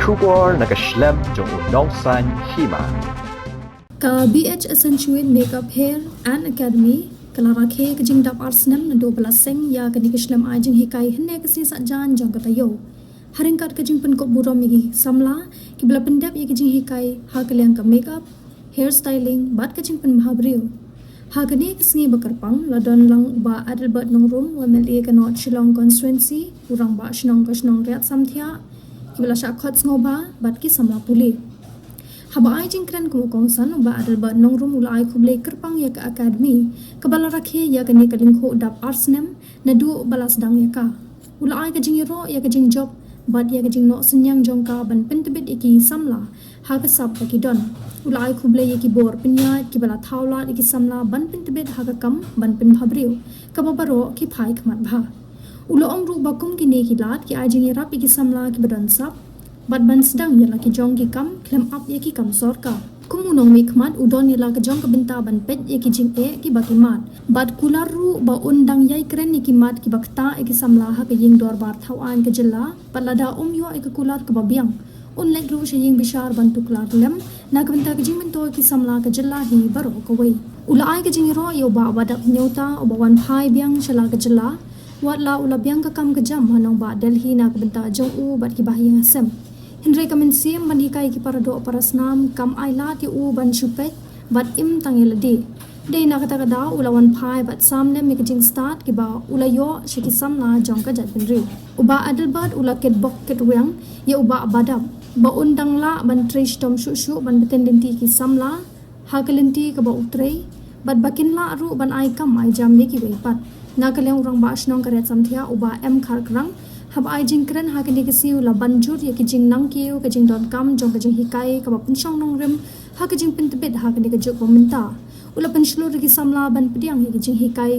Shubor Snem jong unong san Hima. Ka BH Accentuate Makeup Hair and Academy kala rakhe ke jing dap Snem na 12 seng ya ke ni ke Snem ai jing Hikai hne ke si sak jan jong kata yo. Haringkat ke jing Pynkup Burom igi samla ki bla Pyndep ye ke jing Hikai ha ke liang ka makeup, hair styling bat ke jing pen bhabrio. Ha ke ni ke sngi bakarpang la don lang ba Adelbert nong room wa mel e ke not Shillong constituency urang ba shnong ka shnong riat samthia ki bla sha khot ngoba bat ki samla puli. Haba ai jing kren ko kongsan ba Adelbert nong room ula ai khuble kerpang ya ka academy ka bala rakhe ya ka ni ka lingkho dap Snem na du balas dang ya ka ula ai ka jing ro ya ka jing job bat ya ka jing no senyang jong ka ban pentebit iki samla ha ka sab ki don ula ai khuble ya ki bor pinya ki bala thawla iki samla ban pentebit ha ka kam ban pen bhabriu ka babaro ki phai khmat bha ula ong ru bakum ki ne ki lat ki ai jing rap iki samla ki badon sab bat ban sedang ya laki jong ki kam klem up ya ki kam sorka kumunong mi khmat udon ya laki jong ka binta ban pet ya ki jing e ki baki mat bat kular ru ba undang yai kren ni ki mat ki bakta e ki samla ha ka ying dor bar thau an ka jilla palada yo e ka kular ka babiang un lek ru she ying bishar ban tu kular lem na ka binta ki jing min to ki samla ka jilla hi baro ka wei ula ai ka jing ro yo ba wadak nyota o ba wan phai biang shala ka jilla wat la ula biang ka kam ka jam hanong ba Delhi na ka binta jong u bat ki bahi ngasem Hinre kamen sim ban Hikai ki parado parasnam kam aila ti u ban chupet bat im tangeladi de na kata kada ulawan phai bat samne mi kijing start ki ba ulayo shiki samna jong ka jat binri uba Adelbert ula ket bok ket wang ya uba badam ba undang la ban trish tom shu ban betendenti ki samla hakalenti ka ba utrei bat bakin la ru ban ai kam ai jam ni ki weipat na kaleng urang ba shnong karet samthia uba em khar krang hab ai jing kren ha ke ni ke siu la banjur ye ke jing nang kiu ke jing don kam jong ke jing Hikai ka ba punchong nong rem ha ke jing pentebet ha ke ni ke jok minta ula penshlo ri ki samla ban pediang ye ke jing Hikai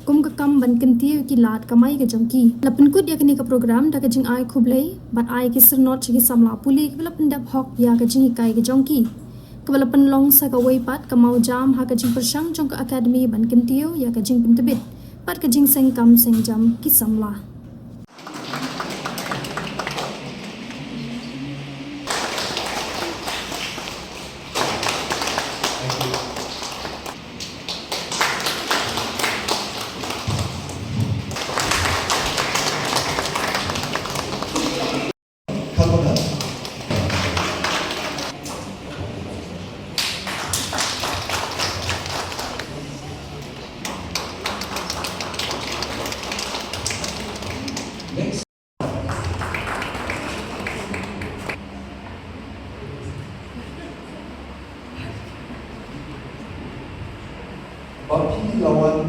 kum ka kam ban kenti ki lat kamai ke jong ki la penkut ye ke ni ka program da ke jing ai khublei bat ai ke sirnot chi ki samla puli ke la Pyndep hok ya ke jing Hikai ke jong ki ka bala pen long sa ka wei pat ka mau jam ha ke jing persang jong ka academy ban kenti ya ke jing pentebet pat ke jing seng kam seng jam ki samla Papi lawan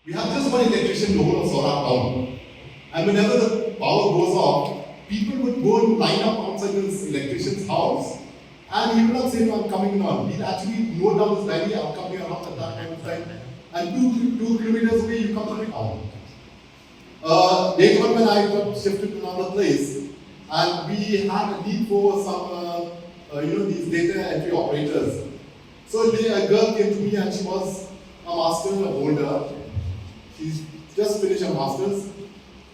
We have just one electrician in the whole of Saurabh town. And whenever the power goes off, people would go and line up outside this electrician's house. And he will not say, no, I'm coming on. He'll actually note down his diary, I'll come here around at that kind of time. And 2 kilometers away, you come to the town. Later on, when I got shifted to another place, and we had a need for some, these data entry operators. So a girl came to me and she was a master holder. She's just finished her master's.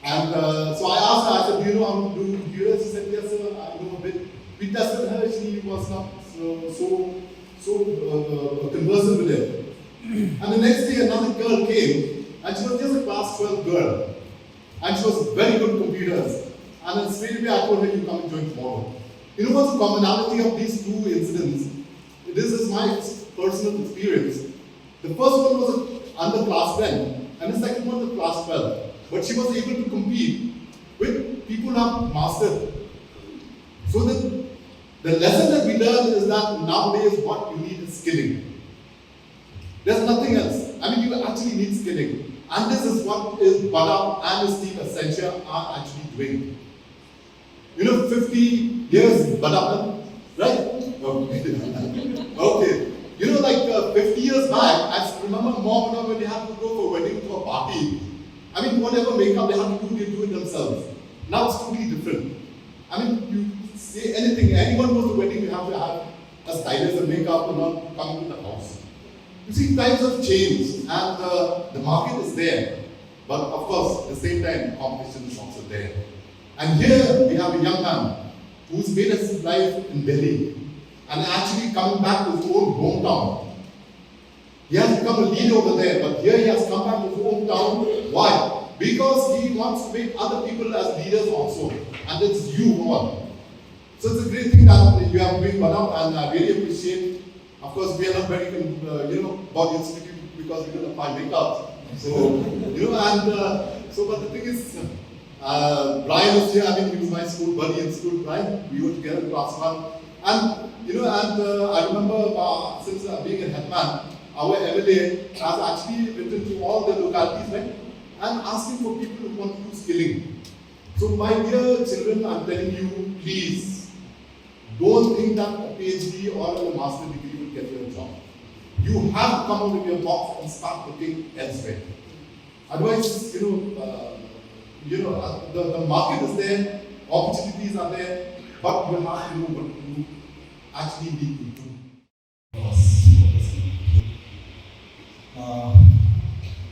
And so I asked her, I said, do you know how to do computers? She said, yes, sir, I know a bit. We tested her, she was not so conversant with it. And the next day, another girl came, and she was just a class 12 girl. And she was very good at computers. And then straight away, I told her, you come and join tomorrow. You know what's the commonality of these two incidents? This is my personal experience. The first one was under class 10, and the second one was class 12. But she was able to compete with people who have mastered. So that The lesson that we learn is that nowadays what you need is skilling. There's nothing else. I mean, you actually need skilling. And this is what is Burom and his team Accentuate are actually doing. 50 years Burom, right? Okay. 50 years back, I remember mom when they had to go for a wedding to a party. I mean, whatever makeup they have to do, they do it themselves. Now it's totally different. I mean, you say anything, anyone goes to a wedding, you have to have a stylist and makeup or not coming to the house. You see, times have changed and the market is there. But of course, at the same time, competition is also there. And here we have a young man who's made his life in Delhi and actually coming back to his own hometown. He has become a leader over there, but here he has come back to his hometown. Why? Because he wants to make other people as leaders also. And it's you all. So it's a great thing that you have been Burom, and I really appreciate. Of course, we are not very, about the institute because we don't apply makeup. So, but the thing is, Brian is here. I mean, he was my school buddy in school, Brian. We were together in class 1. And, I remember since being a headman, our MLA has actually written to all the localities, right? And asking for people who want to do skilling. So, my dear children, I'm telling you, please, don't think that a PhD or a master degree will get you a job. You have to come out of your box and start looking elsewhere. Otherwise, the market is there, opportunities are there, but you have to know what you actually need to do.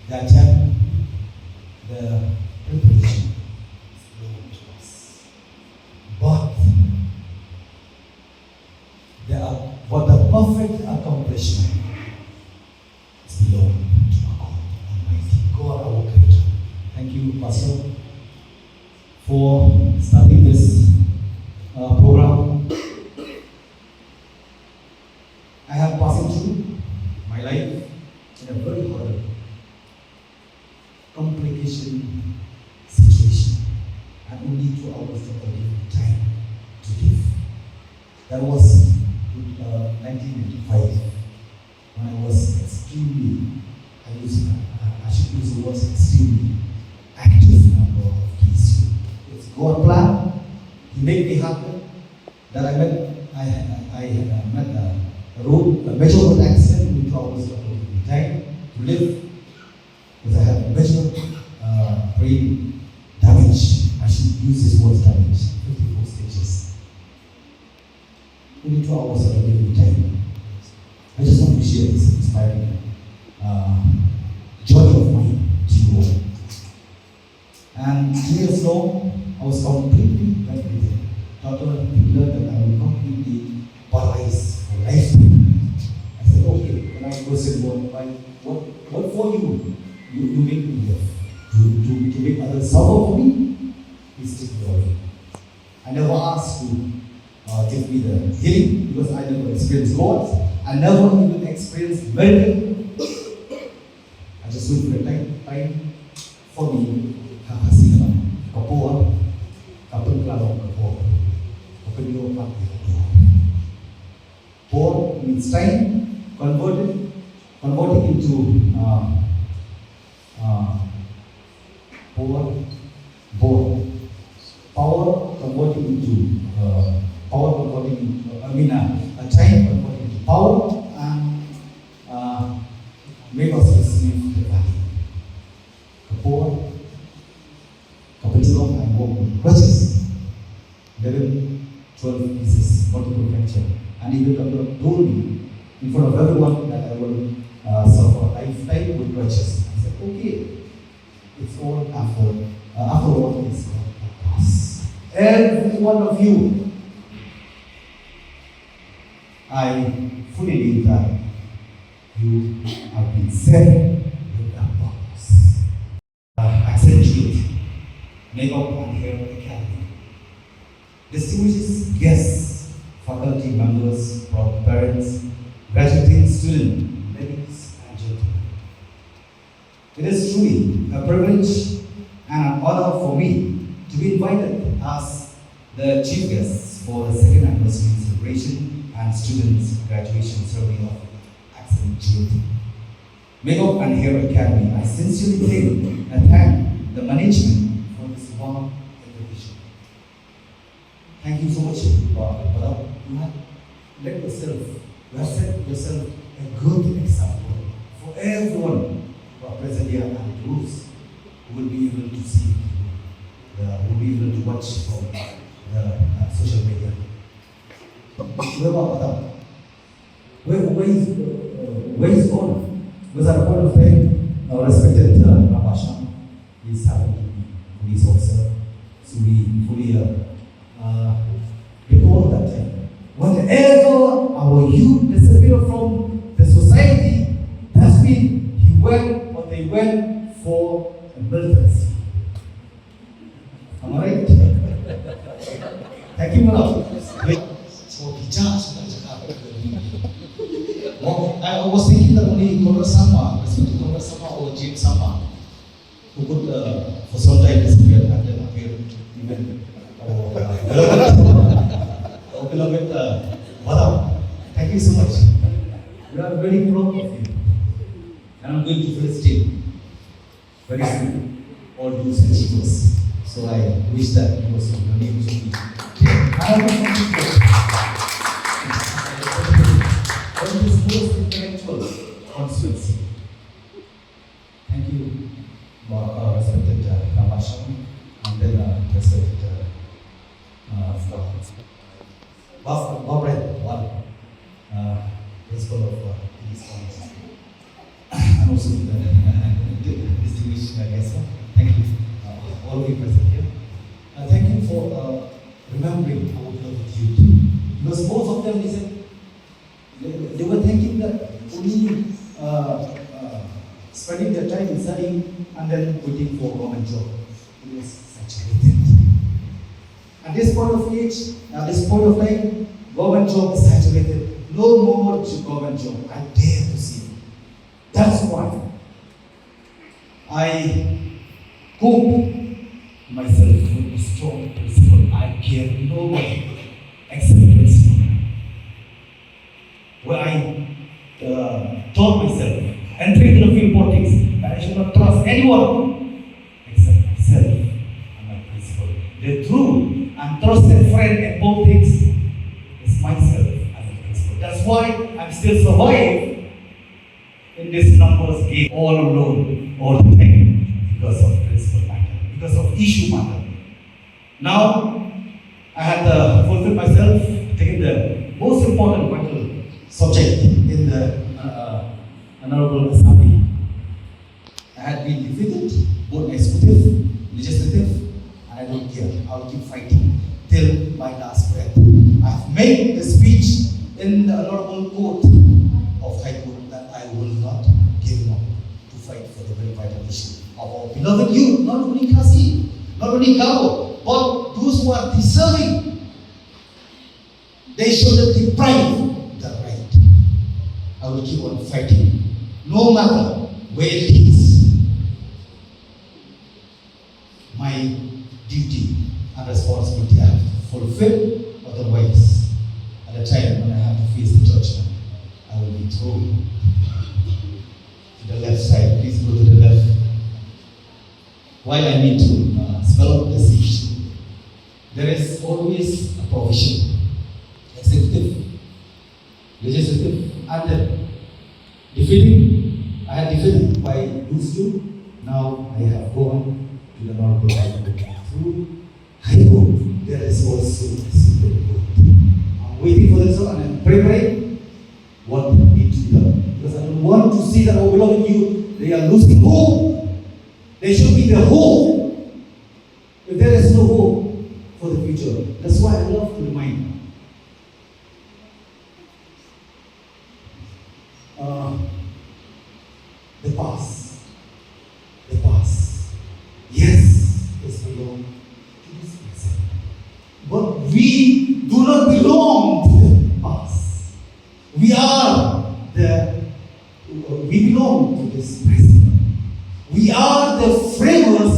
That time, the preparation is known to us. But for the perfect accomplishment is belong to our God Almighty, God our Creator. Thank you, Pastor, for starting this program. I have passing through my life in a very hard complication situation, and only 2 hours of the time to give. That was 1985, when I was extremely, I should use the word extremely active member of KSU. It's God plan. He made me happen. That I met a major road accident with 2 hours of the time to live, because I have a major brain damage. I should use this word damage. 54 stages. Only 2 hours of living time. I just want to share this inspiring joy of mine to you all. And 2 years long, I was completely bedridden. Doctor declared that I will completely paralyzed for lifetime. I said, okay. When I was in what for you? You make me live. To make others suffer for me? Please take glory. I never asked to give me the healing because I never experienced God. I never even experienced miracle. I just wait for the time for me. Born means time, converting into born. Power converting into a time converting into power, and make us receive the value. Kapor, Kapitulong, and work with crutches. 11, 12 pieces, multiple fracture. And even Kapitulong told me in front of everyone that I will suffer a lifetime with crutches. I said, okay. It's all after all is God the cross. Every one of you, I fully believe that you have been set with a purpose. Accentuate, Makeup and Hair Academy. Distinguished guests, faculty members, proud parents, graduating students, ladies and gentlemen. It is truly a privilege and an honor for me to be invited as the chief guest for the second anniversary celebration and students' graduation ceremony of Accentuate Makeup and Hair Academy. I sincerely thank the management for this warm invitation. Thank you so much, Burom. You have led yourself, you have set yourself a good example for everyone who are present here and those who will be able to see, who will be able to watch from the social media. Where about Burom? Where is God? Because at a point of time, our respected Rabasha is having to be police officer, so we fully recall that time. Whenever our youth disappear from the society, that's been they went for a militancy. Am I right? Thank you, Burom. So I was thinking that only Korea Sama, respected Korea Sama or Jim Sama, who could for some time disappear and then appear even or beloved Burom. Thank you so much. We are very proud of you. And I'm going to felicitate very soon all those achievers. So I wish that you also your name should be there. On this most intellectual constituency. Thank you, respected Rabasha, and then respected Adelbert, one principal of this college, and also the distinguished guest. Thank you, all of you present here. Thank you for remembering our beloved youth, because most of them they were thinking that only spending their time in studying and then waiting for a government job. It was saturated. At this point of age, at this point of time, government job is saturated. No more government job. I dare to see. That's why I hope myself with a strong principle. I care nobody except principle. Where I taught myself, entering into the field politics, that I should not trust anyone except myself and my principle. The true and trusted friend in politics is myself and my principle. That's why I'm still surviving in this numbers game all alone, all the time, because of principle matter, because of issue matter. Now, I had fulfilled myself, taking the most important vital subject in the Honorable Assembly. I had been defeated, both executive, legislative, and I don't care. I will keep fighting till my last breath. I have made a speech in the Honorable Court of High Court that I will not give up to fight for the very vital issue of our beloved youth, not only Kasi, not only Gabo, but those who are deserving. They should not deprive the right. I will keep on fighting, no matter where it is. My duty and responsibility I have fulfilled, otherwise, at the time when I have to face the judgment, I will be thrown to the left side. Please go to the left. While I need to spell out this issue, there is always a provision, executive, legislative, and then defeating. I had defeated by those two. Now I have gone to the Honorable High Court. Through High Court, there is also a Supreme Court. I'm waiting for the result and I'm preparing what needs to be done. Because I don't want to see that our beloved youth, they are losing hope. There should be the hope. If there is no hope for the future, that's why I love to remind the past. The past. Yes, it's belong to this present. But we do not belong to the past. We belong to this present. We are the framers